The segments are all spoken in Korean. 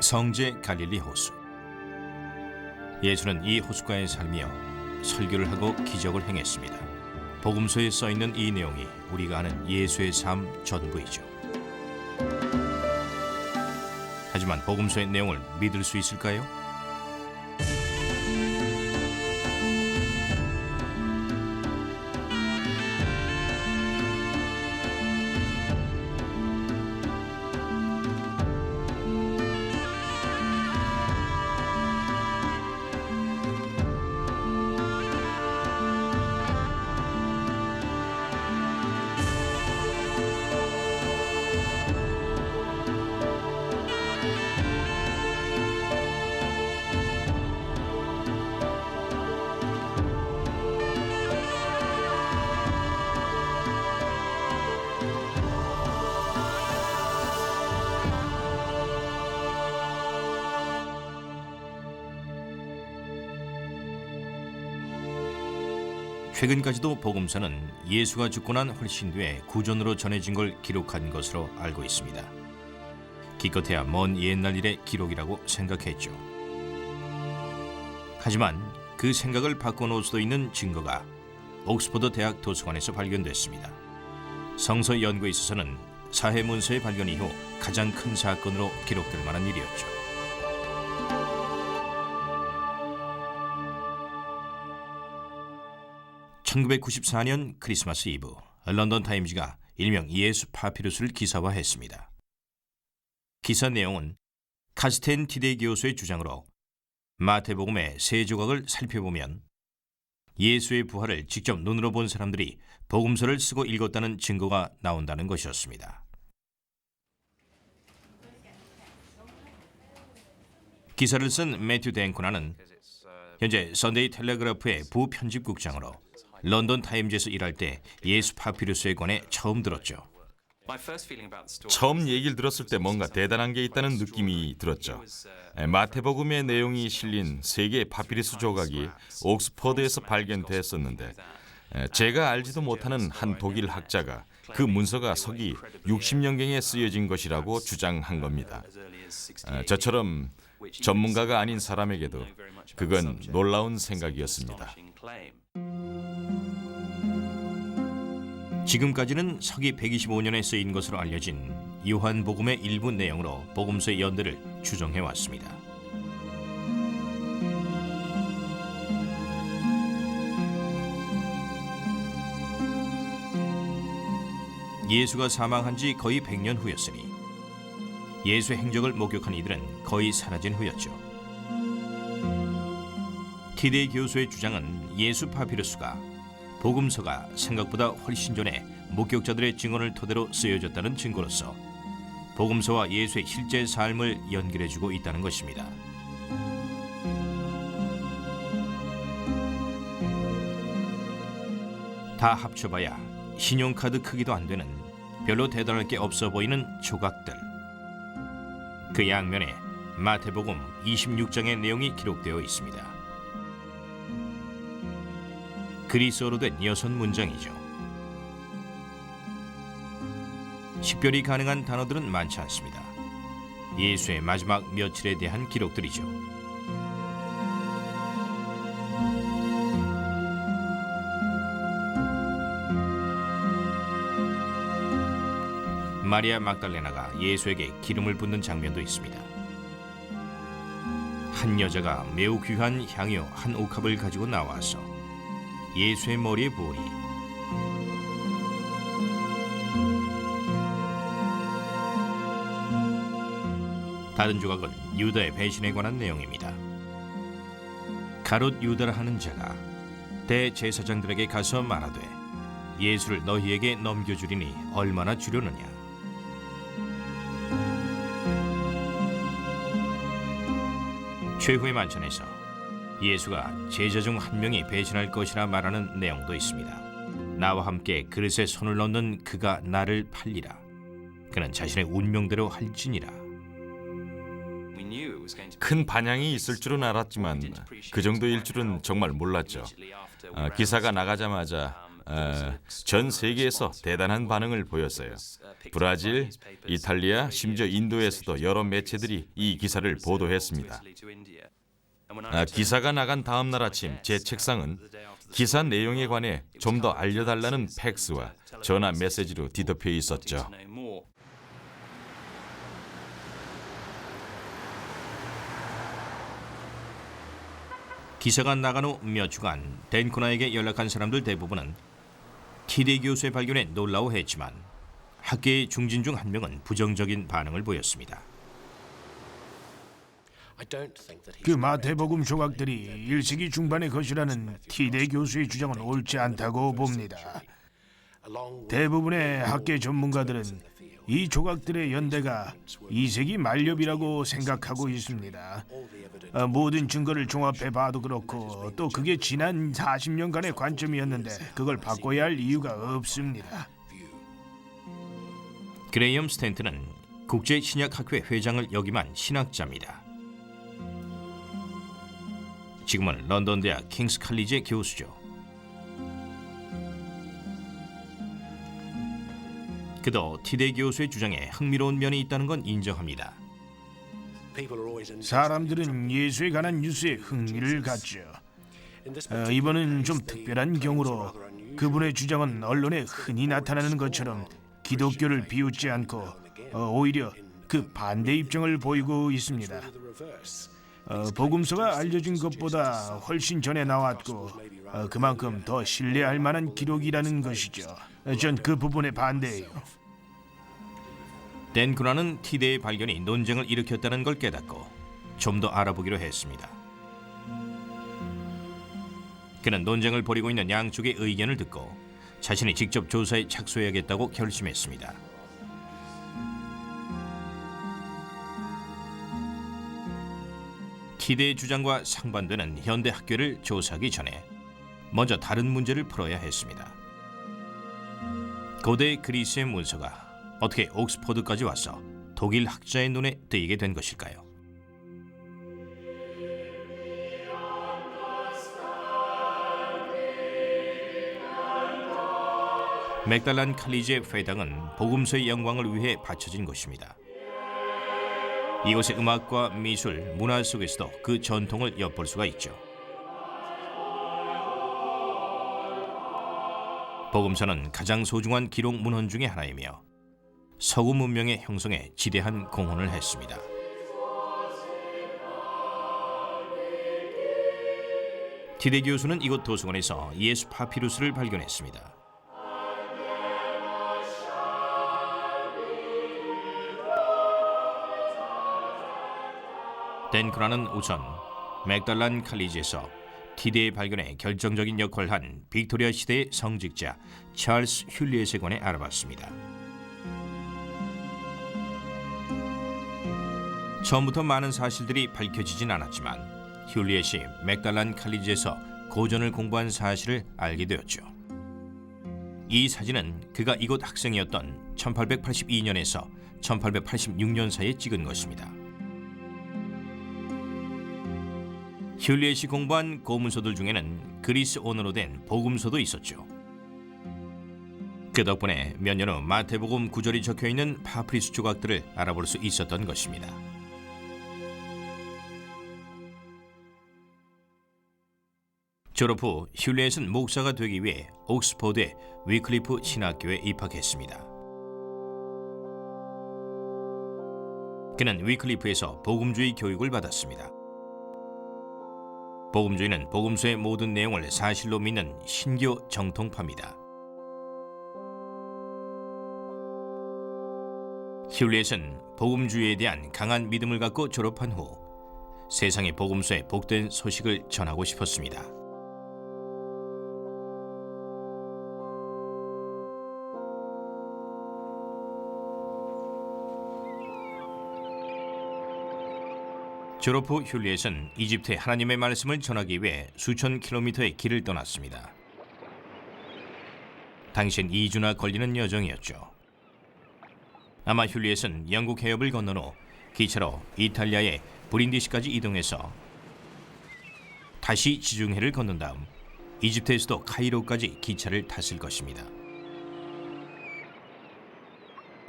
성제 갈릴리 호수. 예수는 이 호숫가에 살며 설교를 하고 기적을 행했습니다. 복음서에 써있는 이 내용이 우리가 아는 예수의 삶 전부이죠. 하지만 복음서의 내용을 믿을 수 있을까요? 최근까지도 복음서는 예수가 죽고 난 훨씬 뒤에 구전으로 전해진 걸 기록한 것으로 알고 있습니다. 기껏해야 먼 옛날 일의 기록이라고 생각했죠. 하지만 그 생각을 바꿔놓을 수도 있는 증거가 옥스퍼드 대학 도서관에서 발견됐습니다. 성서 연구에 있어서는 사해문서의 발견 이후 가장 큰 사건으로 기록될 만한 일이었죠. 1994년 크리스마스 이브, 런던 타임즈가 일명 예수 파피루스를 기사화했습니다. 기사 내용은 카스텐 티데이 교수의 주장으로 마태복음의 세 조각을 살펴보면 예수의 부활을 직접 눈으로 본 사람들이 복음서를 쓰고 읽었다는 증거가 나온다는 것이었습니다. 기사를 쓴 매튜 댕코나는 현재 선데이 텔레그래프의 부편집국장으로 런던 타임즈에서 일할 때 예수 파피루스에 관해 처음 들었죠. 처음 얘기를 들었을 때 뭔가 대단한 게 있다는 느낌이 들었죠. 마태복음의 내용이 실린 세 개의 파피루스 조각이 옥스퍼드에서 발견됐었는데 제가 알지도 못하는 한 독일 학자가 그 문서가 서기 60년경에 쓰여진 것이라고 주장한 겁니다. 저처럼 전문가가 아닌 사람에게도 그건 놀라운 생각이었습니다. 지금까지는 서기 125년에 쓰인 것으로 알려진 요한복음의 일부 내용으로 복음서의 연대를 추정해왔습니다. 예수가 사망한 지 거의 100년 후였으니 예수의 행적을 목격한 이들은 거의 사라진 후였죠. 티데이 교수의 주장은 예수 파피루스가 복음서가 생각보다 훨씬 전에 목격자들의 증언을 토대로 쓰여졌다는 증거로서 복음서와 예수의 실제 삶을 연결해주고 있다는 것입니다. 다 합쳐봐야 신용카드 크기도 안 되는 별로 대단할 게 없어 보이는 조각들. 그 양면에 마태복음 26장의 내용이 기록되어 있습니다. 그리스어로 된 6문장이죠. 식별이 가능한 단어들은 많지 않습니다. 예수의 마지막 며칠에 대한 기록들이죠. 마리아 막달레나가 예수에게 기름을 붓는 장면도 있습니다. 한 여자가 매우 귀한 향유 한 옥합을 가지고 나와서 예수의 머리에 부으니 다른 조각은 유다의 배신에 관한 내용입니다. 가롯 유다라 하는 자가 대제사장들에게 가서 말하되 예수를 너희에게 넘겨주리니 얼마나 주려느냐. 최후의 만찬에서 예수가 제자 중 한 명이 배신할 것이라 말하는 내용도 있습니다. 나와 함께 그릇에 손을 넣는 그가 나를 팔리라. 그는 자신의 운명대로 할지니라. 큰 반향이 있을 줄은 알았지만 그 정도일 줄은 정말 몰랐죠. 기사가 나가자마자 전 세계에서 대단한 반응을 보였어요. 브라질, 이탈리아, 심지어 인도에서도 여러 매체들이 이 기사를 보도했습니다. 기사가 나간 다음 날 아침 제 책상은 기사 내용에 관해 좀 더 알려달라는 팩스와 전화 메시지로 뒤덮여 있었죠. 기사가 나간 후 몇 주간 댄 코나에게 연락한 사람들 대부분은 티데이 교수의 발견에 놀라워했지만 학계의 중진 중 한 명은 부정적인 반응을 보였습니다. 그 마태복음 조각들이 1세기 중반의 것이라는 티데이 교수의 주장은 옳지 않다고 봅니다. 대부분의 학계 전문가들은 이 조각들의 연대가 2세기 말엽이라고 생각하고 있습니다. 모든 증거를 종합해 봐도 그렇고 또 그게 지난 40년간의 관점이었는데 그걸 바꿔야 할 이유가 없습니다. 그레이엄 스탠튼은 국제신약학회 회장을 역임한 신학자입니다. 지금은 런던 대학 킹스 칼리지의 교수죠. 그도 티데이 교수의 주장에 흥미로운 면이 있다는 건 인정합니다. 사람들은 예수에 관한 뉴스에 흥미를 갖죠. 이번은 좀 특별한 경우로 그분의 주장은 언론에 흔히 나타나는 것처럼 기독교를 비웃지 않고 오히려 그 반대 입장을 보이고 있습니다. 복음서가 알려진 것보다 훨씬 전에 나왔고 그만큼 더 신뢰할 만한 기록이라는 것이죠. 전 그 부분에 반대해요. 댄 쿠나는 티데이의 발견이 논쟁을 일으켰다는 걸 깨닫고 좀 더 알아보기로 했습니다. 그는 논쟁을 벌이고 있는 양쪽의 의견을 듣고 자신이 직접 조사에 착수해야겠다고 결심했습니다. 티데이의 주장과 상반되는 현대 학교를 조사하기 전에 먼저 다른 문제를 풀어야 했습니다. 고대 그리스의 문서가 어떻게 옥스퍼드까지 와서 독일 학자의 눈에 뜨이게 된 것일까요? 맥달란 칼리지의 회당은 복음서의 영광을 위해 바쳐진 곳입니다. 이곳의 음악과 미술, 문화 속에서도 그 전통을 엿볼 수가 있죠. 복음서는 가장 소중한 기록 문헌 중의 하나이며 서구 문명의 형성에 지대한 공헌을 했습니다. 티데이 교수는 이곳 도서관에서 예수 파피루스를 발견했습니다. 댄 쿠나는 우선 맥달란 칼리지에서 티데이 발견에 결정적인 역할을 한 빅토리아 시대의 성직자 찰스 휭리엣에 관해 알아봤습니다. 처음부터 많은 사실들이 밝혀지진 않았지만 휭리엣이 맥달란 칼리지에서 고전을 공부한 사실을 알게 되었죠. 이 사진은 그가 이곳 학생이었던 1882년에서 1886년 사이에 찍은 것입니다. 휭리엣이 공부한 고문서들 중에는 그리스 언어로 된 복음서도 있었죠. 그 덕분에 몇 년 후 마태복음 구절이 적혀있는 파피루스 조각들을 알아볼 수 있었던 것입니다. 졸업 후 휭리엣은 목사가 되기 위해 옥스퍼드의 위클리프 신학교에 입학했습니다. 그는 위클리프에서 복음주의 교육을 받았습니다. 복음주의는 복음서의 모든 내용을 사실로 믿는 신교 정통파입니다. 휭리엣은 복음주의에 대한 강한 믿음을 갖고 졸업한 후 세상에 복음서의 복된 소식을 전하고 싶었습니다. 졸업 후 휭리엣은 이집트에 하나님의 말씀을 전하기 위해 수천 킬로미터의 길을 떠났습니다. 당시엔 2주나 걸리는 여정이었죠. 아마 휭리엣은 영국 해협을 건넌 후 기차로 이탈리아의 브린디시까지 이동해서 다시 지중해를 건넌 다음 이집트에서도 카이로까지 기차를 탔을 것입니다.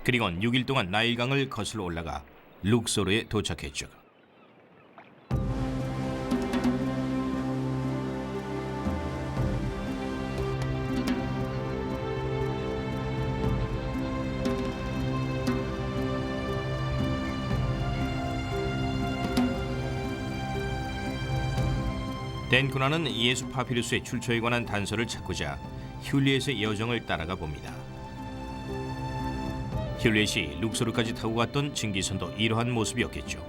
그리곤 6일 동안 나일강을 거슬러 올라가 룩소르에 도착했죠. 댄 쿠나는 예수 파피루스의 출처에 관한 단서를 찾고자 흄리엣의 여정을 따라가 봅니다. 흄리엣이 룩소르까지 타고 갔던 증기선도 이러한 모습이었겠죠.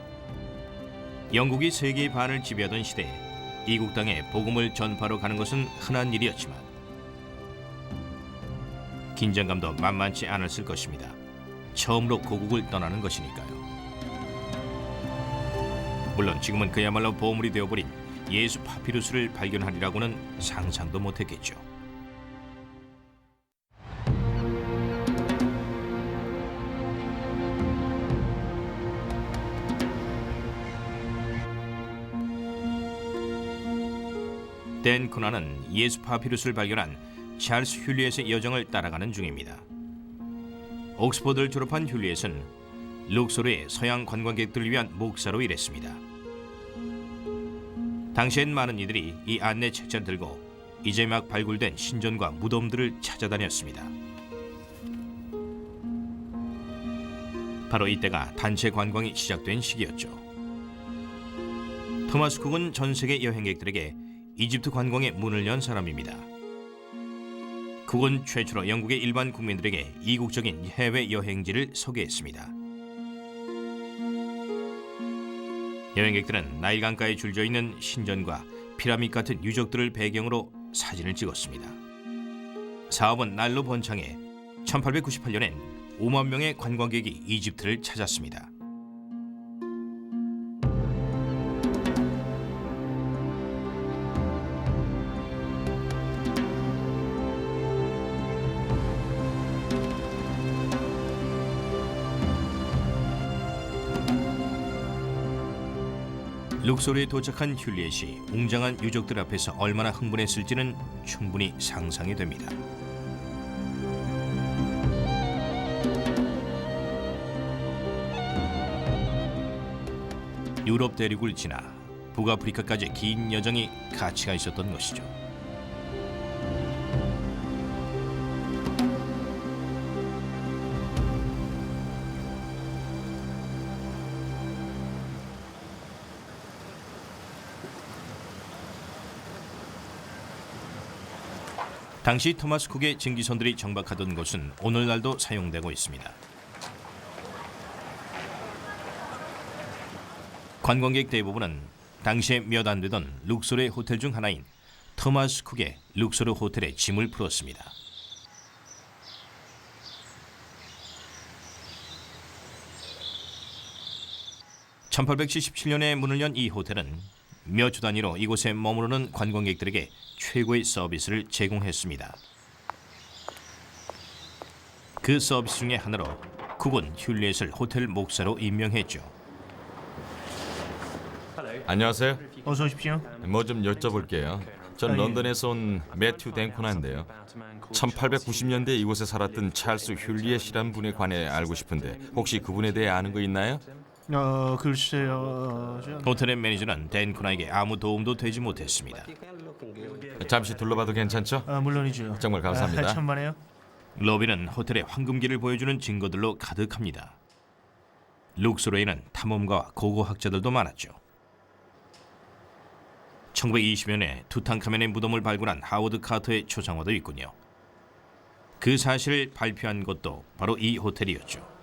영국이 세계의 반을 지배하던 시대에 이국 땅에 복음을 전파로 가는 것은 흔한 일이었지만 긴장감도 만만치 않았을 것입니다. 처음으로 고국을 떠나는 것이니까요. 물론 지금은 그야말로 보물이 되어버린 예수 파피루스를 발견하리라고는 상상도 못했겠죠. 댄 쿠나는 예수 파피루스를 발견한 찰스 흄리엣의 여정을 따라가는 중입니다. 옥스퍼드를 졸업한 흄리엣은 룩소르의 서양 관광객들을 위한 목사로 일했습니다. 당시엔 많은 이들이 이 안내 책자를 들고 이제 막 발굴된 신전과 무덤들을 찾아다녔습니다. 바로 이때가 단체 관광이 시작된 시기였죠. 토마스 쿡은 전 세계 여행객들에게 이집트 관광의 문을 연 사람입니다. 쿡은 최초로 영국의 일반 국민들에게 이국적인 해외 여행지를 소개했습니다. 여행객들은 나일강가에 줄져 있는 신전과 피라미드 같은 유적들을 배경으로 사진을 찍었습니다. 사업은 날로 번창해 1898년엔 5만 명의 관광객이 이집트를 찾았습니다. 룩소르에 도착한 흄리엣이 웅장한 유적들 앞에서 얼마나 흥분했을지는 충분히 상상이 됩니다. 유럽 대륙을 지나 북아프리카까지 긴 여정이 가치가 있었던 것이죠. 당시 토마스 쿡의 증기선들이 정박하던 곳은 오늘날도 사용되고 있습니다. 관광객 대부분은 당시에 몇 안 되던 룩소르의 호텔 중 하나인 토마스 쿡의 룩소르 호텔에 짐을 풀었습니다. (1877년에) 문을 연 이 호텔은 몇 주 단위로 이곳에 머무르는 관광객들에게 최고의 서비스를 제공했습니다. 그 서비스 중에 하나로 쿡은 흄리엣을 호텔 목사로 임명했죠. 안녕하세요. 어서 오십시오. 뭐 좀 여쭤볼게요. 전 런던에서 온 매튜 댄코나인데요. 1890년대 이곳에 살았던 찰스 흄리엣이란 분에 관해 알고 싶은데 혹시 그분에 대해 아는 거 있나요? 글쎄요. 호텔의 매니저는 댄 쿠나에게 아무 도움도 되지 못했습니다. 잠시 둘러봐도 괜찮죠? 물론이죠. 정말 감사합니다. 천만에요. 로비는 호텔의 황금기를 보여주는 증거들로 가득합니다. 룩소르에는 탐험가와 고고학자들도 많았죠. 1920년에 투탕카멘의 무덤을 발굴한 하워드 카터의 초상화도 있군요. 그 사실을 발표한 곳도 바로 이 호텔이었죠.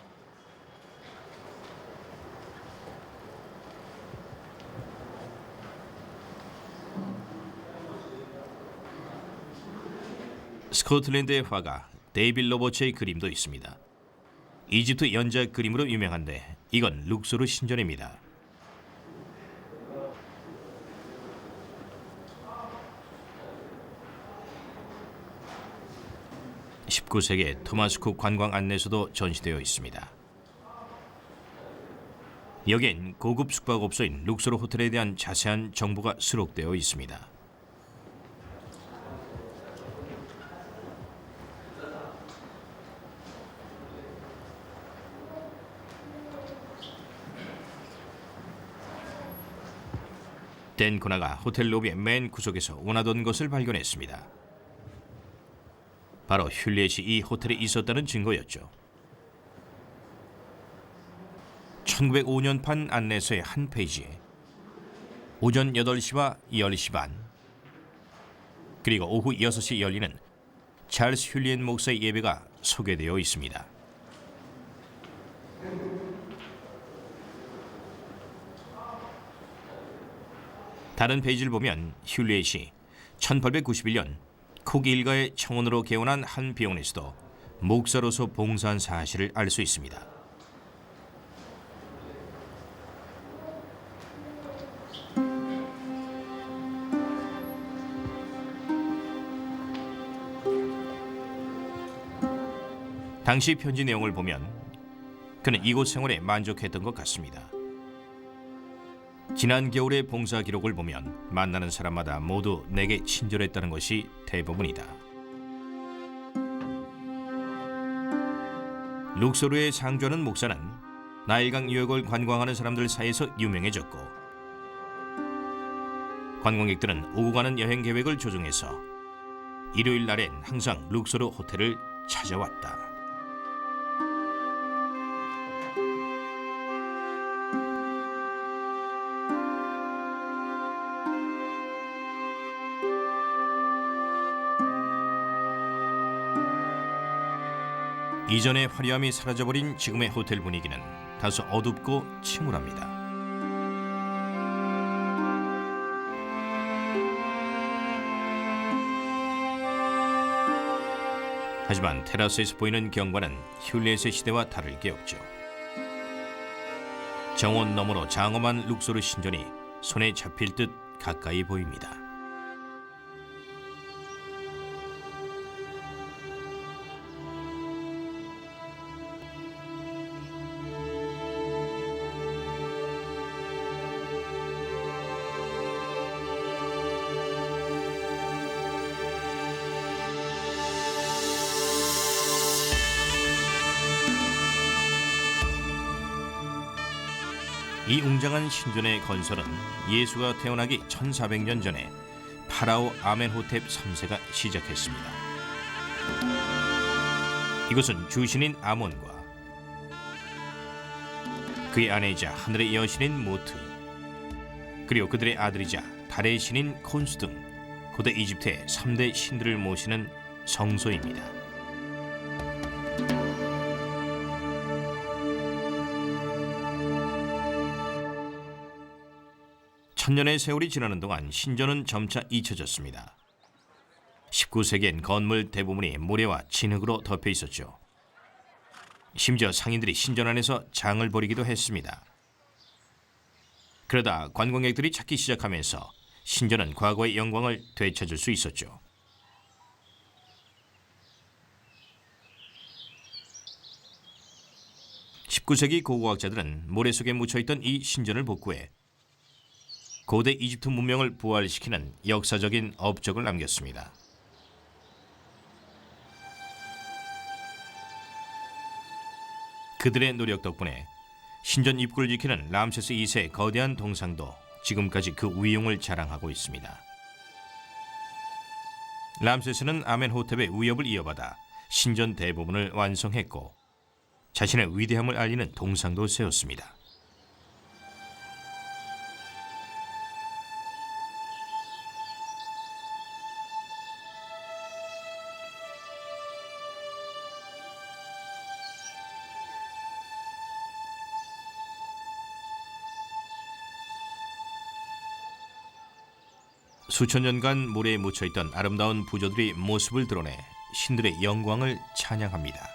스코틀랜드의 화가 데이빌 로버츠의 그림도 있습니다. 이집트 연작 그림으로 유명한데 이건 룩소르 신전입니다. (19세기) 토마스 쿡 관광 안내서도 전시되어 있습니다. 여기엔 고급 숙박업소인 룩소르 호텔에 대한 자세한 정보가 수록되어 있습니다. 댄 코나가 호텔 로비의 맨 구석에서 원하던 것을 발견했습니다. 바로 휭리엣이 이 호텔에 있었다는 증거였죠. 1905년판 안내서의 한 페이지에 오전 8시와 10시 반 그리고 오후 6시에 열리는 찰스 휭리엣 목사의 예배가 소개되어 있습니다. 다른 페이지를 보면 휭리엣이 1891년 쿡 일가의 청원으로 개원한 한 병원에서도 목사로서 봉사한 사실을 알 수 있습니다. 당시 편지 내용을 보면 그는 이곳 생활에 만족했던 것 같습니다. 지난 겨울의 봉사 기록을 보면 만나는 사람마다 모두 내게 친절했다는 것이 대부분이다. 룩소르에 상주하는 목사는 나일강 유역을 관광하는 사람들 사이에서 유명해졌고 관광객들은 오고 가는 여행 계획을 조정해서 일요일 날엔 항상 룩소르 호텔을 찾아왔다. 이전의 화려함이 사라져버린 지금의 호텔 분위기는 다소 어둡고 침울합니다. 하지만 테라스에서 보이는 경관은 휭리엣의 시대와 다를 게 없죠. 정원 너머로 장엄한 룩소르 신전이 손에 잡힐 듯 가까이 보입니다. 이 웅장한 신전의 건설은 예수가 태어나기 1400년 전에 파라오 아멘호텝 3세가 시작했습니다. 이곳은 주신인 아몬과 그의 아내이자 하늘의 여신인 무트 그리고 그들의 아들이자 달의 신인 콘수 등 고대 이집트의 3대 신들을 모시는 성소입니다. 천년의 세월이 지나는 동안 신전은 점차 잊혀졌습니다. 19세기엔 건물 대부분이 모래와 진흙으로 덮여 있었죠. 심지어 상인들이 신전 안에서 장을 벌이기도 했습니다. 그러다 관광객들이 찾기 시작하면서 신전은 과거의 영광을 되찾을 수 있었죠. (19세기) 고고학자들은 모래 속에 묻혀있던 이 신전을 복구해 고대 이집트 문명을 부활시키는 역사적인 업적을 남겼습니다. 그들의 노력 덕분에 신전 입구를 지키는 람세스 2세의 거대한 동상도 지금까지 그 위용을 자랑하고 있습니다. 람세스는 아멘호텝의 위협을 이어받아 신전 대부분을 완성했고 자신의 위대함을 알리는 동상도 세웠습니다. 수천 년간 모래에 묻혀있던 아름다운 부조들이 모습을 드러내 신들의 영광을 찬양합니다.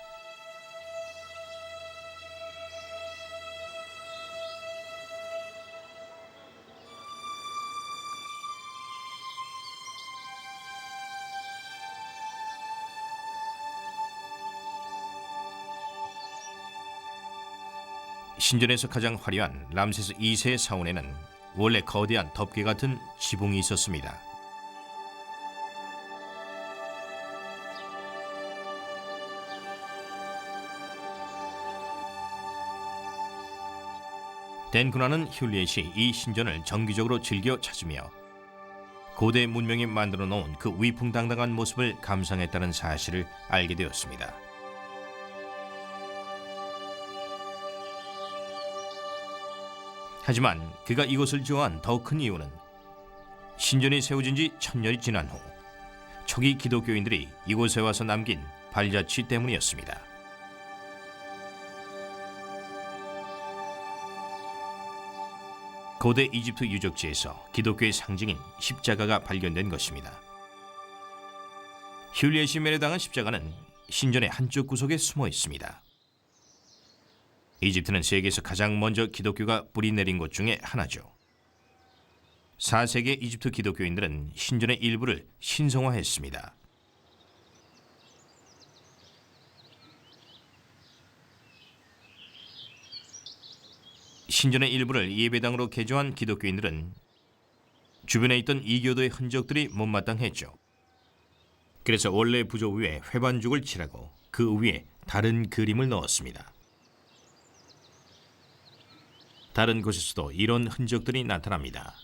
신전에서 가장 화려한 람세스 2세의 사원에는 원래 거대한 덮개 같은 지붕이 있었습니다. 댄 군화는 휭리엣이 이 신전을 정기적으로 즐겨 찾으며 고대 문명이 만들어 놓은 그 위풍당당한 모습을 감상했다는 사실을 알게 되었습니다. 하지만 그가 이곳을 좋아한 더 큰 이유는 신전이 세워진 지 1000년이 지난 후 초기 기독교인들이 이곳에 와서 남긴 발자취 때문이었습니다. 고대 이집트 유적지에서 기독교의 상징인 십자가가 발견된 것입니다. 휭리엣이 매료당한 십자가는 신전의 한쪽 구석에 숨어 있습니다. 이집트는 세계에서 가장 먼저 기독교가 뿌리 내린 곳 중에 하나죠. 4세기 이집트 기독교인들은 신전의 일부를 신성화했습니다. 신전의 일부를 예배당으로 개조한 기독교인들은 주변에 있던 이교도의 흔적들이 못마땅했죠. 그래서 원래 부조 위에 회반죽을 칠하고 그 위에 다른 그림을 넣었습니다. 다른 곳에서도 이런 흔적들이 나타납니다.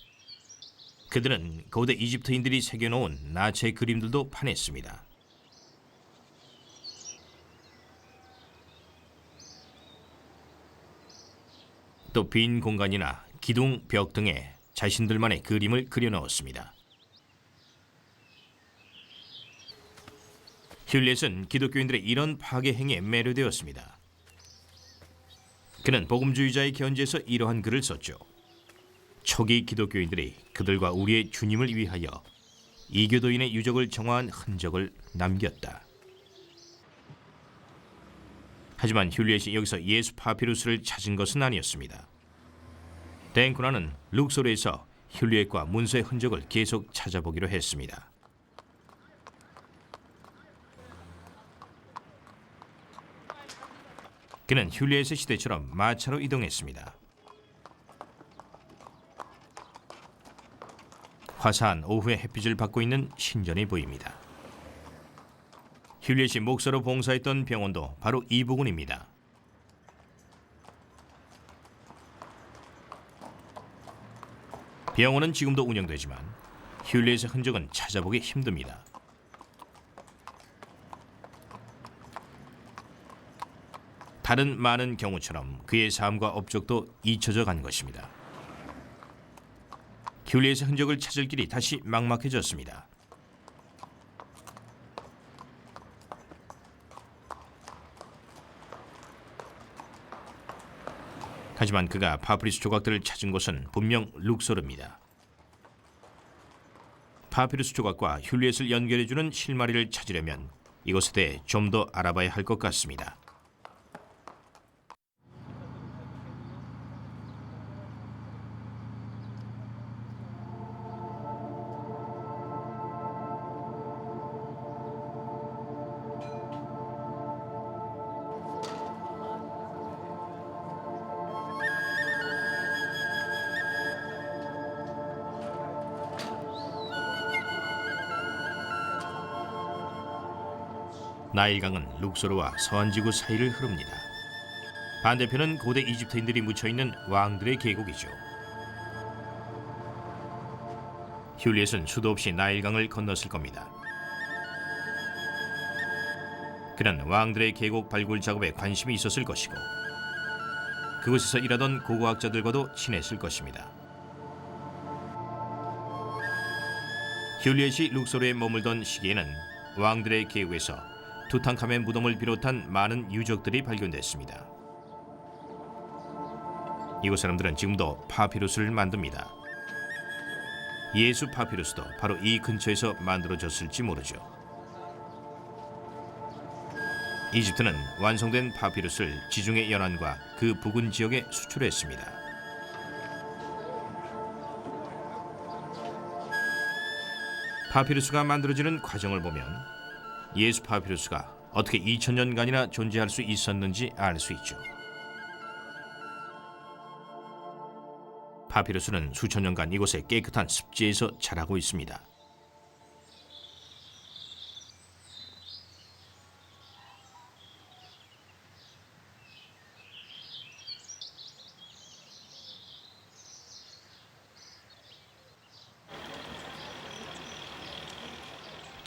그들은 고대 이집트인들이 새겨놓은 나체 그림들도 파냈습니다. 또 빈 공간이나 기둥, 벽 등에 자신들만의 그림을 그려넣었습니다. 휭리엣은 기독교인들의 이런 파괴 행위에 매료되었습니다. 그는 복음주의자의 견지에서 이러한 글을 썼죠. 초기 기독교인들이 그들과 우리의 주님을 위하여 이교도인의 유적을 정화한 흔적을 남겼다. 하지만 휭리엣이 여기서 예수 파피루스를 찾은 것은 아니었습니다. 댄 군화는 룩소르에서 휭리엣과 문서의 흔적을 계속 찾아보기로 했습니다. 그는 휭리엣의 시대처럼 마차로 이동했습니다. 화사한 오후의 햇빛을 받고 있는 신전이 보입니다. 휭리엣이 목사로 봉사했던 병원도 바로 이 부근입니다. 병원은 지금도 운영되지만 휭리엣의 흔적은 찾아보기 힘듭니다. 다른 많은 경우처럼 그의 삶과 업적도 잊혀져 간 것입니다. 휭리엣의 흔적을 찾을 길이 다시 막막해졌습니다. 하지만 그가 파피루스 조각들을 찾은 곳은 분명 룩소르입니다. 파피루스 조각과 휭리엣을 연결해주는 실마리를 찾으려면 이것에 대해 좀 더 알아봐야 할 것 같습니다. 나일강은 룩소르와 서안지구 사이를 흐릅니다. 반대편은 고대 이집트인들이 묻혀있는 왕들의 계곡이죠. 휭리엣은 수도 없이 나일강을 건넜을 겁니다. 그는 왕들의 계곡 발굴 작업에 관심이 있었을 것이고 그곳에서 일하던 고고학자들과도 친했을 것입니다. 휭리엣이 룩소르에 머물던 시기에는 왕들의 계곡에서 투탕카멘 무덤을 비롯한 많은 유적들이 발견됐습니다. 이곳 사람들은 지금도 파피루스를 만듭니다. 예수 파피루스도 바로 이 근처에서 만들어졌을지 모르죠. 이집트는 완성된 파피루스를 지중해 연안과 그 부근 지역에 수출했습니다. 파피루스가 만들어지는 과정을 보면 예수 파피루스가 어떻게 2000년간이나 존재할 수 있었는지 알 수 있죠. 파피루스는 수천 년간 이곳의 깨끗한 습지에서 자라고 있습니다.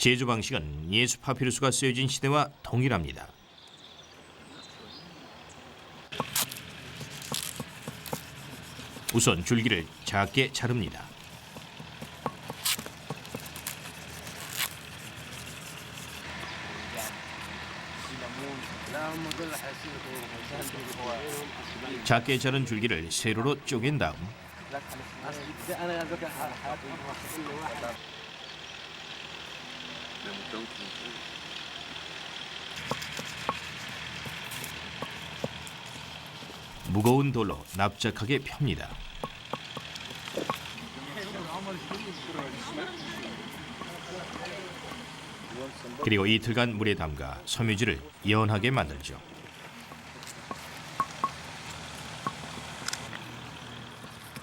제조 방식은 예수 파피루스가 쓰여진 시대와 동일합니다. 우선 줄기를 작게 자릅니다. 작게 자른 줄기를 세로로 쪼갠 다음 무거운 돌로 납작하게 펴니다. 그리고 이틀간 물에 담가 섬유질을 연하게 만들죠.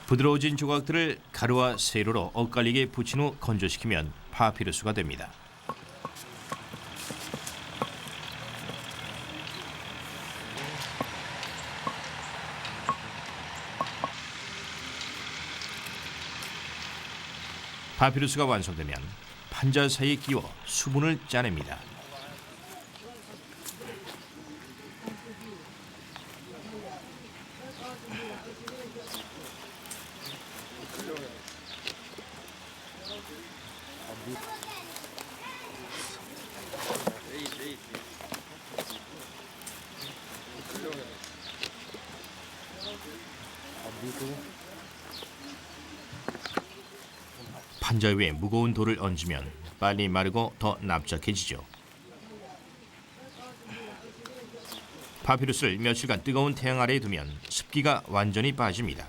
부드러워진 조각들을 가루와 세로로 엇갈리게 붙인 후 건조시키면 파피루스가 됩니다. 파피루스가 완성되면 판자 사이에 끼워 수분을 짜냅니다. 판자 위에 무거운 돌을 얹으면 빨리 마르고 더 납작해지죠. 파피루스를 며칠간 뜨거운 태양 아래에 두면 습기가 완전히 빠집니다.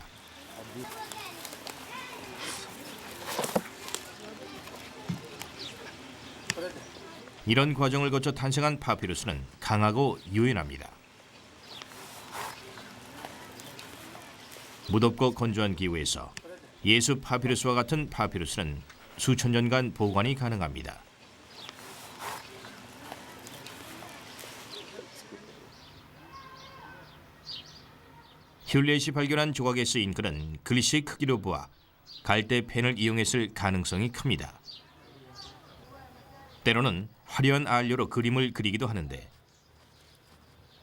이런 과정을 거쳐 탄생한 파피루스는 강하고 유연합니다. 무덥고 건조한 기후에서 예수 파피루스와 같은 파피루스는 수천 년간 보관이 가능합니다. 흄렛이 발견한 조각에 쓰인 글은 글씨의 크기로 보아 갈대 펜을 이용했을 가능성이 큽니다. 때로는 화려한 안료로 그림을 그리기도 하는데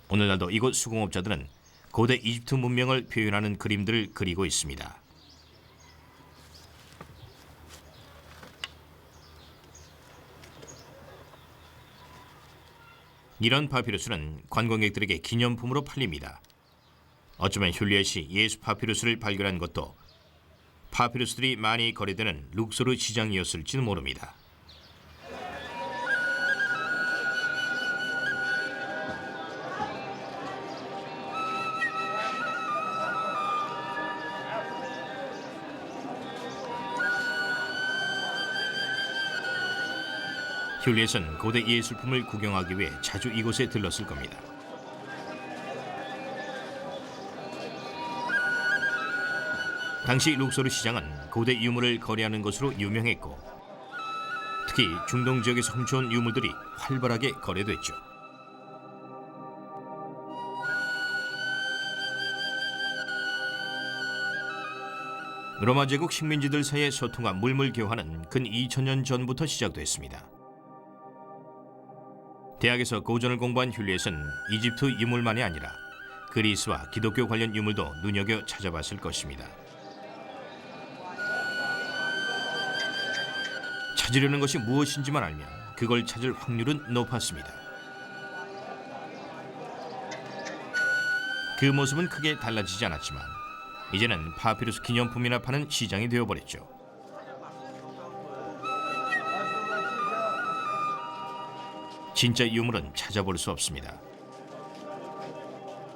오늘날도 이곳 수공업자들은 고대 이집트 문명을 표현하는 그림들을 그리고 있습니다. 이런 파피루스는 관광객들에게 기념품으로 팔립니다. 어쩌면 흄렛이 예수 파피루스를 발견한 것도 파피루스들이 많이 거래되는 룩소르 시장이었을지도 모릅니다. 흄렛은 고대 예술품을 구경하기 위해 자주 이곳에 들렀을 겁니다. 당시 룩소르 시장은 고대 유물을 거래하는 것으로 유명했고 특히 중동 지역에서 훔쳐온 유물들이 활발하게 거래됐죠. 로마 제국 식민지들 사이의 소통과 물물 교환은 근 2000년 전부터 시작됐습니다. 대학에서 고전을 공부한 흄렛은 이집트 유물만이 아니라 그리스와 기독교 관련 유물도 눈여겨 찾아봤을 것입니다. 찾으려는 것이 무엇인지만 알면 그걸 찾을 확률은 높았습니다. 그 모습은 크게 달라지지 않았지만 이제는 파피루스 기념품이나 파는 시장이 되어버렸죠. 진짜 유물은 찾아볼 수 없습니다.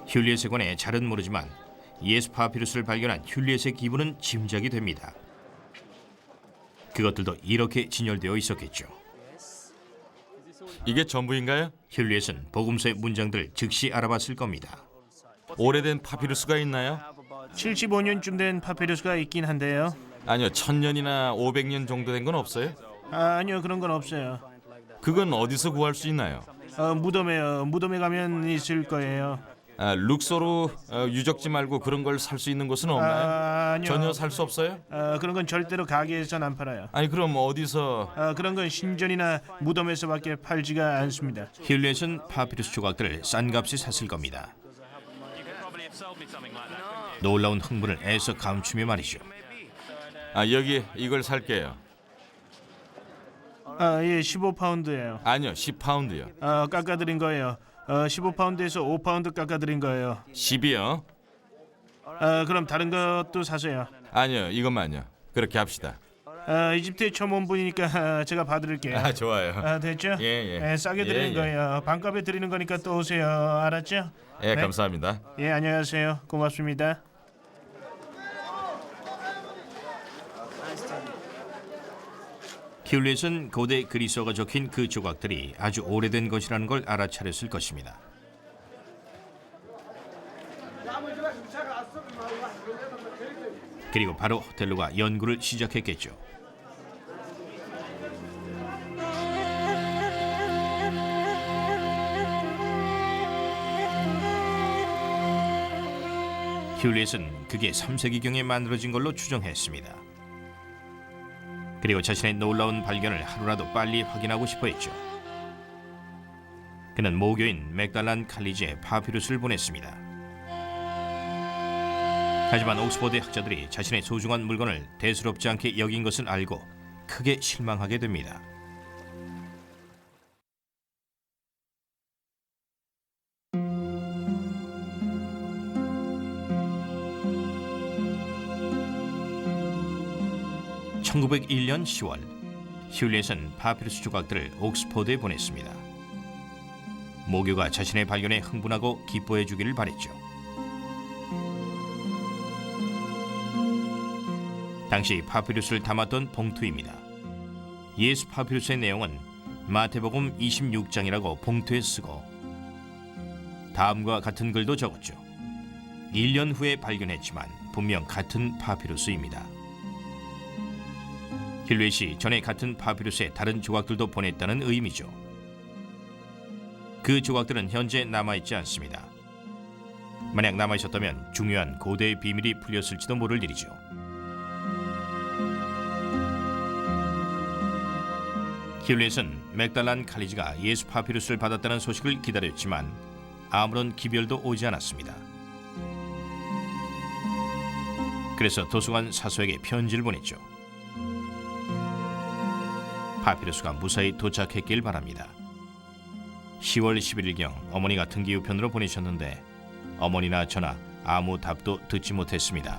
흄렛에 관해 잘은 모르지만 예수 파피루스를 발견한 흄렛의 기분은 짐작이 됩니다. 그것들도 이렇게 진열되어 있었겠죠. 이게 전부인가요? 흄렛은 복음서의 문장들을 즉시 알아봤을 겁니다. 오래된 파피루스가 있나요? 75년쯤 된 파피루스가 있긴 한데요. 아니요, 1000년이나 500년 정도 된 건 없어요? 아니요, 그런 건 없어요. 그건 어디서 구할 수 있나요? 무덤에 가면 있을 거예요. 룩소르 유적지 말고 그런 걸 살 수 있는 곳은 없나요? 아니요. 전혀 살 수 없어요? 그런 건 절대로 가게에선 안 팔아요. 아니 그럼 어디서? 그런 건 신전이나 무덤에서밖에 팔지가 않습니다. 힐리엣은 파피루스 조각들을 싼 값에 샀을 겁니다. 놀라운 흥분을 애써 감추며 말이죠. 여기 이걸 살게요. 예, 15파운드예요. 아니요, 10파운드요. 깎아드린 거예요. 15파운드에서 5파운드 깎아드린 거예요. 10이요? 그럼 다른 것도 사세요. 아니요, 이것만요. 그렇게 합시다. 이집트에 처음 온 분이니까 제가 봐드릴게요. 좋아요. 됐죠? 예. 싸게 드리는 거예요. 반값에 드리는 거니까 또 오세요. 알았죠? 예, 네? 감사합니다. 예, 안녕하세요. 고맙습니다. 힐리엣은 고대 그리스어가 적힌 그 조각들이 아주 오래된 것이라는 걸 알아차렸을 것입니다. 그리고 바로 호텔로가 연구를 시작했겠죠. 힐리엣은 그게 3세기경에 만들어진 걸로 추정했습니다. 그리고 자신의 놀라운 발견을 하루라도 빨리 확인하고 싶어 했죠. 그는 모교인 맥달란 칼리지에 파피루스를 보냈습니다. 하지만 옥스퍼드 학자들이 자신의 소중한 물건을 대수롭지 않게 여긴 것을 알고 크게 실망하게 됩니다. (1901년 10월) 힐리엣은 파피루스 조각들을 옥스퍼드에 보냈습니다. 모교가 자신의 발견에 흥분하고 기뻐해 주기를 바랬죠. 당시 파피루스를 담았던 봉투입니다. 예수 파피루스의 내용은 마태복음 26장이라고 봉투에 쓰고 다음과 같은 글도 적었죠. 1년 후에 발견했지만 분명 같은 파피루스입니다. 힐리엣이 전에 같은 파피루스에 다른 조각들도 보냈다는 의미죠. 그 조각들은 현재 남아있지 않습니다. 만약 남아있었다면 중요한 고대의 비밀이 풀렸을지도 모를 일이죠. 힐리엣은 맥달란 칼리지가 예수 파피루스를 받았다는 소식을 기다렸지만 아무런 기별도 오지 않았습니다. 그래서 도서관 사서에게 편지를 보냈죠. 파피루스가 무사히 도착했길 바랍니다. 10월 11일경 어머니가 등기 우편으로 보내셨는데 어머니나 저나 아무 답도 듣지 못했습니다.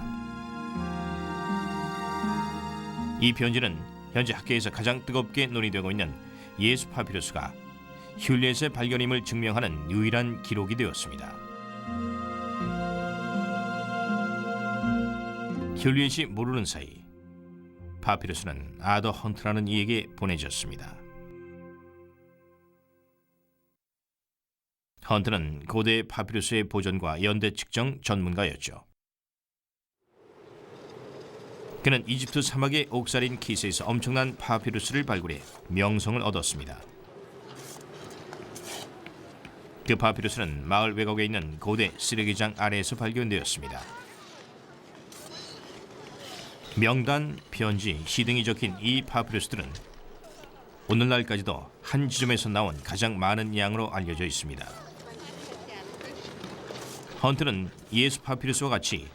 이 편지는 현재 학계에서 가장 뜨겁게 논의되고 있는 예수 파피루스가 힐리엣의 발견임을 증명하는 유일한 기록이 되었습니다. 힐리엣이 모르는 사이 파피루스는 아더 헌트라는 이에게 보내졌습니다. 헌트는 고대 파피루스의 보존과 연대 측정 전문가였죠. 그는 이집트 사막의 옥살인 키스에서 엄청난 파피루스를 발굴해 명성을 얻었습니다. 그 파피루스는 마을 외곽에 있는 고대 쓰레기장 아래에서 발견되었습니다. 명단, 편지, 시 등이 적힌 이 파피루스들은 오늘날까지도 한 지점에서 나온 가장 많은 양으로 알려져 있습니다. 헌트는 예수 파피루스와 같이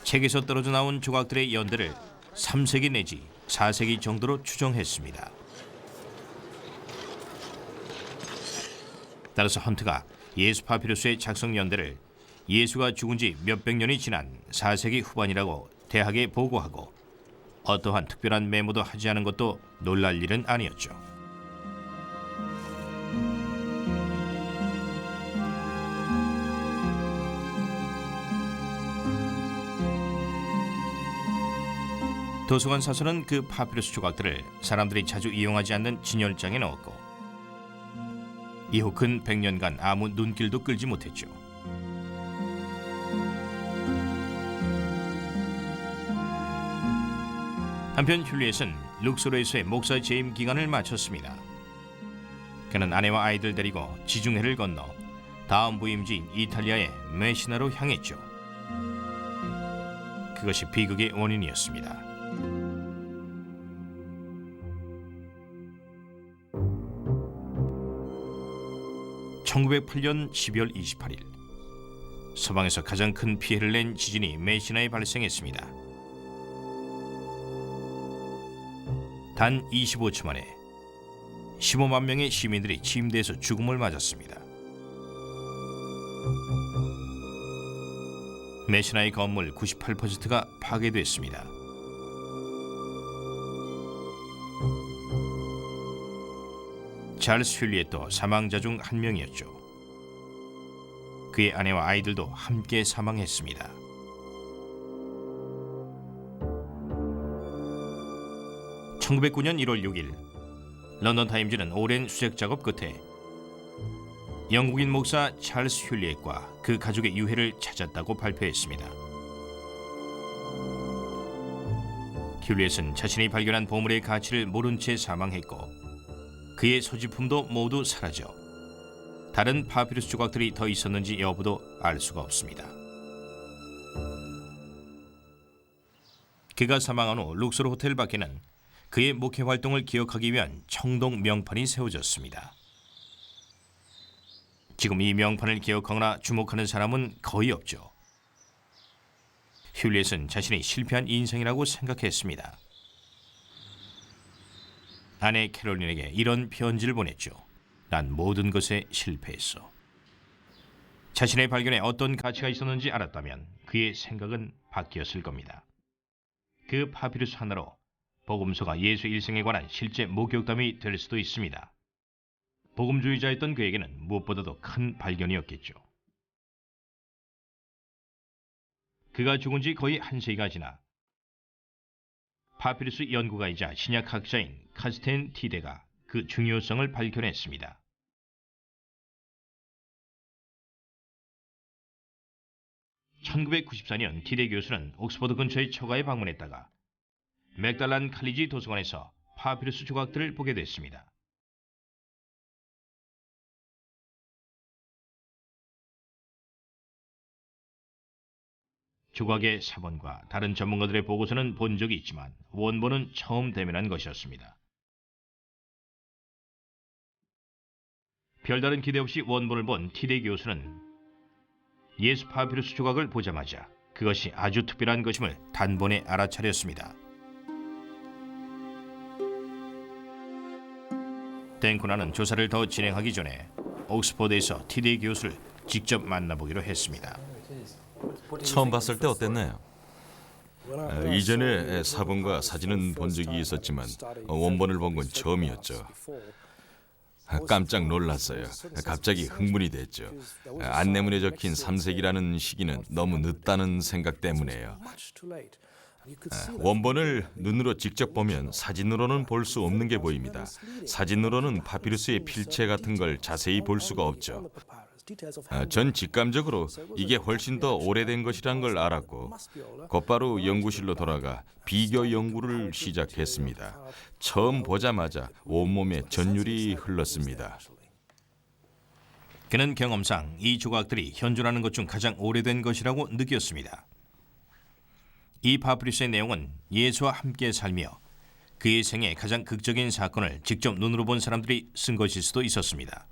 책에서 떨어져 나온 조각들의 연대를 3세기 내지 4세기 정도로 추정했습니다. 따라서 헌트가 예수 파피루스의 작성 연대를 예수가 죽은 지 몇백 년이 지난 4세기 후반이라고 대학에 보고하고 어떠한 특별한 메모도 하지 않은 것도 놀랄 일은 아니었죠. 도서관 사서는 그 파피루스 조각들을 사람들이 자주 이용하지 않는 진열장에 넣었고 이후 근 100년간 아무 눈길도 끌지 못했죠. 한편 힐리엣은 룩소르에서의 목사 재임 기간을 마쳤습니다. 그는 아내와 아이들 데리고 지중해를 건너 다음 부임지인 이탈리아의 메시나로 향했죠. 그것이 비극의 원인이었습니다. (1908년 12월 28일) 서방에서 가장 큰 피해를 낸 지진이 메시나에 발생했습니다. 단 25초 만에 15만 명의 시민들이 침대에서 죽음을 맞았습니다. 메시나의 건물 98%가 파괴됐습니다. 찰스 휠리엣도 사망자 중 한 명이었죠. 그의 아내와 아이들도 함께 사망했습니다. (1909년 1월 6일) 런던 타임즈는 오랜 수색 작업 끝에 영국인 목사 찰스 휠리엣과 그 가족의 유해를 찾았다고 발표했습니다. 휠리엣은 자신이 발견한 보물의 가치를 모른 채 사망했고 그의 소지품도 모두 사라져 다른 파피루스 조각들이 더 있었는지 여부도 알 수가 없습니다. 그가 사망한 후 룩소르 호텔 밖에는 그의 목회 활동을 기억하기 위한 청동 명판이 세워졌습니다. 지금 이 명판을 기억하거나 주목하는 사람은 거의 없죠. 휠리엣은 자신이 실패한 인생이라고 생각했습니다. 아내 캐롤린에게 이런 편지를 보냈죠. 난 모든 것에 실패했어. 자신의 발견에 어떤 가치가 있었는지 알았다면 그의 생각은 바뀌었을 겁니다. 그 파피루스 하나로 복음서가 예수 일생에 관한 실제 목격담이 될 수도 있습니다. 복음주의자였던 그에게는 무엇보다도 큰 발견이었겠죠. 그가 죽은 지 거의 한 세기가 지나 파피루스 연구가이자 신약학자인 카스텐 티데가 그 중요성을 밝혀냈습니다. (1994년) 티데 교수는 옥스퍼드 근처의 처가에 방문했다가 맥달란 칼리지 도서관에서 파피루스 조각들을 보게 됐습니다. 조각의 사본과 다른 전문가들의 보고서는 본 적이 있지만 원본은 처음 대면한 것이었습니다. 별다른 기대 없이 원본을 본 티데 교수는 예수 파피루스 조각을 보자마자 그것이 아주 특별한 것임을 단번에 알아차렸습니다. 땡코나는 조사를 더 진행하기 전에 옥스퍼드에서 티데 교수를 직접 만나보기로 했습니다. 처음 봤을 때 어땠나요? 이전에 사본과 사진은 본 적이 있었지만 원본을 본 건 처음이었죠. 깜짝 놀랐어요. 갑자기 흥분이 됐죠. 안내문에 적힌 3세기라는 시기는 너무 늦다는 생각 때문에요. 원본을 눈으로 직접 보면 사진으로는 볼 수 없는 게 보입니다. 사진으로는 파피루스의 필체 같은 걸 자세히 볼 수가 없죠. 전 직감적으로 이게 훨씬 더 오래된 것이란 걸 알았고 곧바로 연구실로 돌아가 비교 연구를 시작했습니다. 처음 보자마자 온몸에 전율이 흘렀습니다. 그는 경험상 이 조각들이 현존하는 것 중 가장 오래된 것이라고 느꼈습니다. 이 파피루스의 내용은 예수와 함께 살며 그의 생애 가장 극적인 사건을 직접 눈으로 본 사람들이 쓴 것일 수도 있었습니다.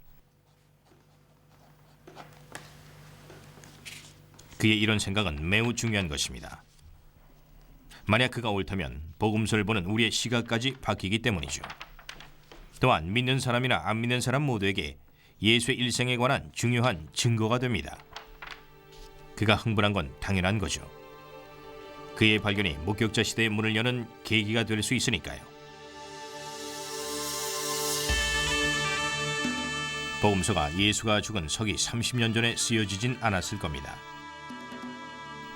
그의 이런 생각은 매우 중요한 것입니다. 만약 그가 옳다면 복음서를 보는 우리의 시각까지 바뀌기 때문이죠. 또한 믿는 사람이나 안 믿는 사람 모두에게 예수의 일생에 관한 중요한 증거가 됩니다. 그가 흥분한 건 당연한 거죠. 그의 발견이 목격자 시대의 문을 여는 계기가 될 수 있으니까요. 복음서가 예수가 죽은 서기 30년 전에 쓰여지진 않았을 겁니다.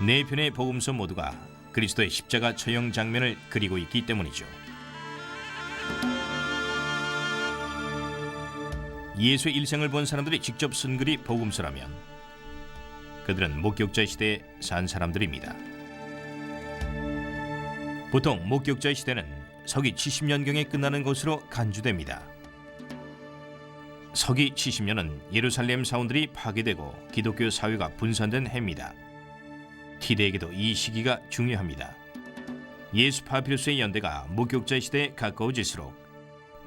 네 편의 복음서 모두가 그리스도의 십자가 처형 장면을 그리고 있기 때문이죠. 예수의 일생을 본 사람들이 직접 쓴 글이 복음서라면 그들은 목격자 시대에 산 사람들입니다. 보통 목격자의 시대는 서기 70년경에 끝나는 것으로 간주됩니다. 서기 70년은 예루살렘 사원들이 파괴되고 기독교 사회가 분산된 해입니다. 티대에게도 이 시기가 중요합니다. 예수 파피루스의 연대가 목격자 시대에 가까워질수록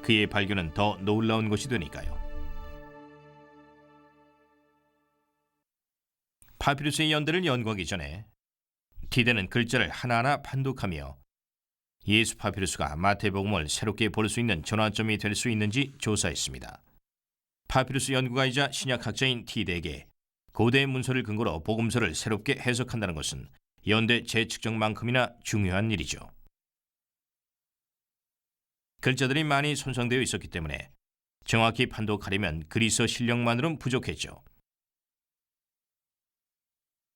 그의 발견은 더 놀라운 것이 되니까요. 파피루스의 연대를 연구하기 전에 티대는 글자를 하나하나 판독하며 예수 파피루스가 마태복음을 새롭게 볼 수 있는 전환점이 될 수 있는지 조사했습니다. 파피루스 연구가이자 신약학자인 티대에게 고대 문서를 근거로 복음서를 새롭게 해석한다는 것은 연대 재측정만큼이나 중요한 일이죠. 글자들이 많이 손상되어 있었기 때문에 정확히 판독하려면 그리스어 실력만으로는 부족했죠.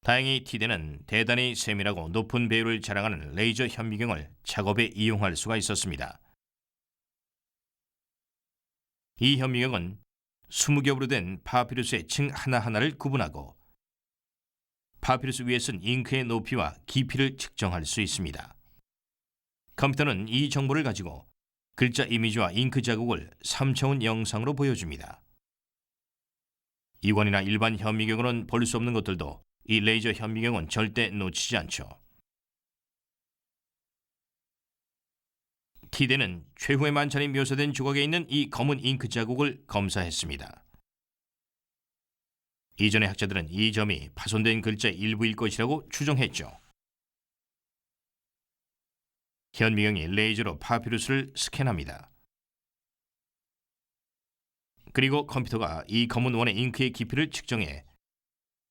다행히 티대는 대단히 세밀하고 높은 배율을 자랑하는 레이저 현미경을 작업에 이용할 수가 있었습니다. 이 현미경은 20겹으로 된 파피루스의 층 하나하나를 구분하고 파피루스 위에 쓴 잉크의 높이와 깊이를 측정할 수 있습니다. 컴퓨터는 이 정보를 가지고 글자 이미지와 잉크 자국을 3차원 영상으로 보여줍니다. 이관이나 일반 현미경으로는 볼 수 없는 것들도 이 레이저 현미경은 절대 놓치지 않죠. 티대는 최후의 만찬이 묘사된 조각에 있는 이 검은 잉크 자국을 검사했습니다. 이전의 학자들은 이 점이 파손된 글자의 일부일 것이라고 추정했죠. 현미경이 레이저로 파피루스를 스캔합니다. 그리고 컴퓨터가 이 검은 원의 잉크의 깊이를 측정해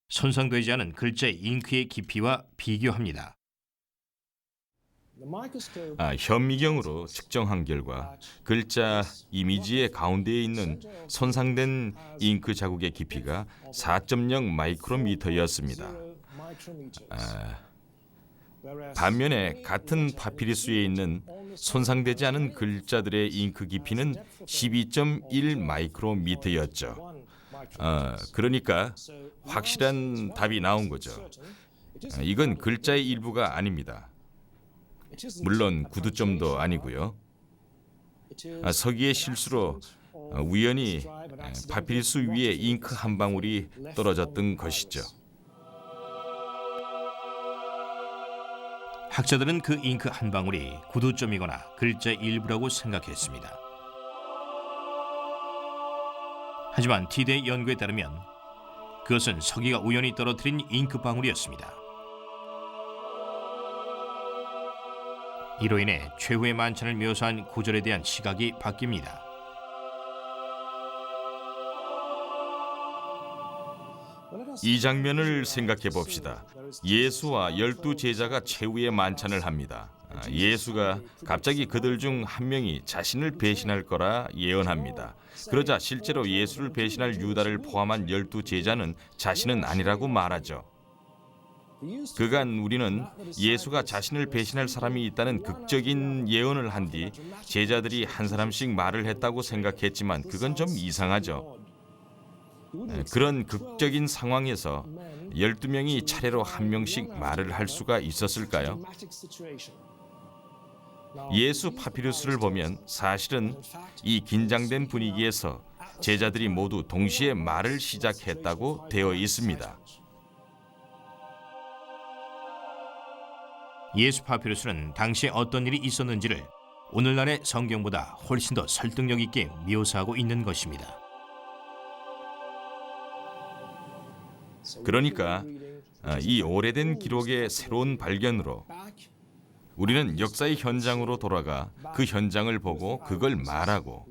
손상되지 않은 글자의 잉크의 깊이와 비교합니다. 현미경으로 측정한 결과 글자 이미지의 가운데에 있는 손상된 잉크 자국의 깊이가 4.0 마이크로미터였습니다. 반면에 같은 파피루스에 있는 손상되지 않은 글자들의 잉크 깊이는 12.1 마이크로미터였죠. 그러니까 확실한 답이 나온 거죠. 이건 글자의 일부가 아닙니다. 물론 구두점도 아니고요. 서기의 실수로 우연히 파피루스 위에 잉크 한 방울이 떨어졌던 것이죠. 학자들은 그 잉크 한 방울이 구두점이거나 글자의 일부라고 생각했습니다. 하지만 티대의 연구에 따르면 그것은 서기가 우연히 떨어뜨린 잉크 방울이었습니다. 이로 인해 최후의 만찬을 묘사한 구절에 대한 시각이 바뀝니다. 이 장면을 생각해 봅시다. 예수와 12 제자가 최후의 만찬을 합니다. 예수가 갑자기 그들 중 한 명이 자신을 배신할 거라 예언합니다. 그러자 실제로 예수를 배신할 유다를 포함한 12 제자는 자신은 아니라고 말하죠. 그간 우리는 예수가 자신을 배신할 사람이 있다는 극적인 예언을 한 뒤 제자들이 한 사람씩 말을 했다고 생각했지만 그건 좀 이상하죠. 그런 극적인 상황에서 12명이 차례로 한 명씩 말을 할 수가 있었을까요? 예수 파피루스를 보면 사실은 이 긴장된 분위기에서 제자들이 모두 동시에 말을 시작했다고 되어 있습니다. 예수 파피루스는 당시에 어떤 일이 있었는지를 오늘날의 성경보다 훨씬 더 설득력 있게 묘사하고 있는 것입니다. 그러니까 이 오래된 기록의 새로운 발견으로 우리는 역사의 현장으로 돌아가 그 현장을 보고 그걸 말하고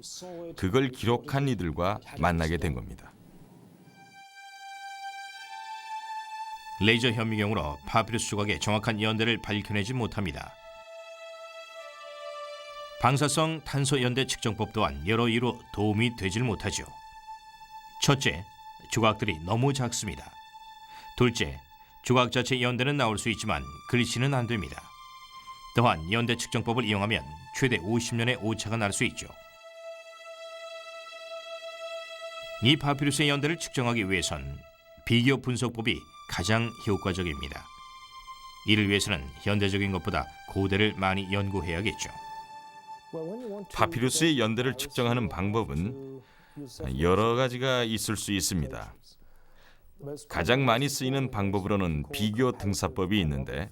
그걸 기록한 이들과 만나게 된 겁니다. 레이저 현미경으로 파피루스 조각의 정확한 연대를 밝혀내지 못합니다. 방사성 탄소 연대 측정법 또한 여러 이유로 도움이 되질 못하죠. 첫째, 조각들이 너무 작습니다. 둘째, 조각 자체 연대는 나올 수 있지만 글씨는 안 됩니다. 또한 연대 측정법을 이용하면 최대 50년의 오차가 날 수 있죠. 이 파피루스의 연대를 측정하기 위해선 비교 분석법이 가장 효과적입니다. 이를 위해서는 현대적인 것보다 고대를 많이 연구해야겠죠. 파피루스의 연대를 측정하는 방법은 여러 가지가 있을 수 있습니다. 가장 많이 쓰이는 방법으로는 비교 등사법이 있는데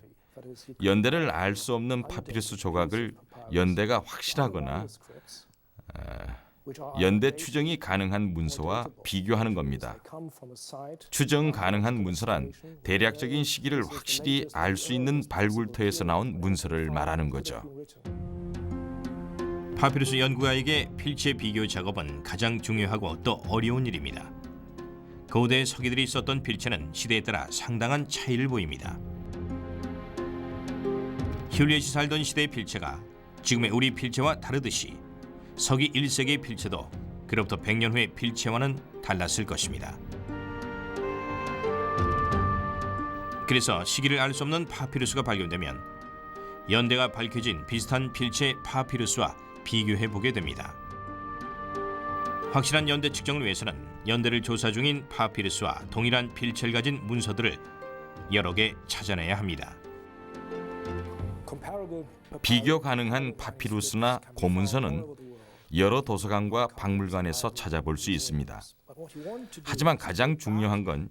연대를 알 수 없는 파피루스 조각을 연대가 확실하거나 연대 추정이 가능한 문서와 비교하는 겁니다. 추정 가능한 문서란 대략적인 시기를 확실히 알 수 있는 발굴터에서 나온 문서를 말하는 거죠. 파피루스 연구가에게 필체 비교 작업은 가장 중요하고 또 어려운 일입니다. 고대 서기들이 썼던 필체는 시대에 따라 상당한 차이를 보입니다. 흄렛이 살던 시대의 필체가 지금의 우리 필체와 다르듯이 서기 1세기의 필체도 그로부터 100년 후의 필체와는 달랐을 것입니다. 그래서 시기를 알 수 없는 파피루스가 발견되면 연대가 밝혀진 비슷한 필체 파피루스와 비교해보게 됩니다. 확실한 연대 측정을 위해서는 연대를 조사 중인 파피루스와 동일한 필체를 가진 문서들을 여러 개 찾아내야 합니다. 비교 가능한 파피루스나 고문서는 여러 도서관과 박물관에서 찾아볼 수 있습니다. 하지만 가장 중요한 건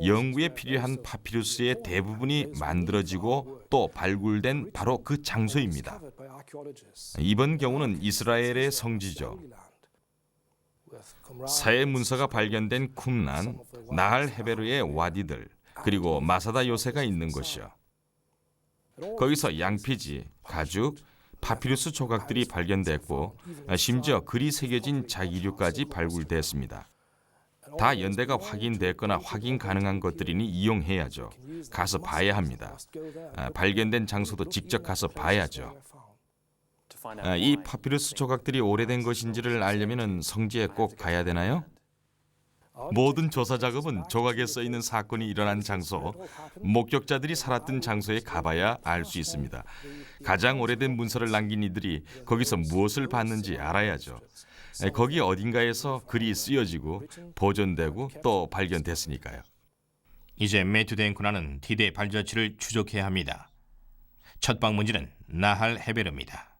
연구에 필요한 파피루스의 대부분이 만들어지고 또 발굴된 바로 그 장소입니다. 이번 경우는 이스라엘의 성지죠. 사해 문서가 발견된 쿰란, 나할 헤베르의 와디들, 그리고 마사다 요새가 있는 곳이요. 거기서 양피지, 가죽, 파피루스 조각들이 발견됐고 심지어 글이 새겨진 자기류까지 발굴됐습니다. 다 연대가 확인됐거나 확인 가능한 것들이니 이용해야죠. 가서 봐야 합니다. 발견된 장소도 직접 가서 봐야죠. 이 파피루스 조각들이 오래된 것인지를 알려면 성지에 꼭 가야 되나요? 모든 조사 작업은 조각에 써있는 사건이 일어난 장소, 목격자들이 살았던 장소에 가봐야 알 수 있습니다. 가장 오래된 문서를 남긴 이들이 거기서 무엇을 봤는지 알아야죠. 거기 어딘가에서 글이 쓰여지고 보존되고 또 발견됐으니까요. 이제 매튜 댕쿠나는 디데의 발자취를 추적해야 합니다. 첫 방문지는 나할 헤베르입니다.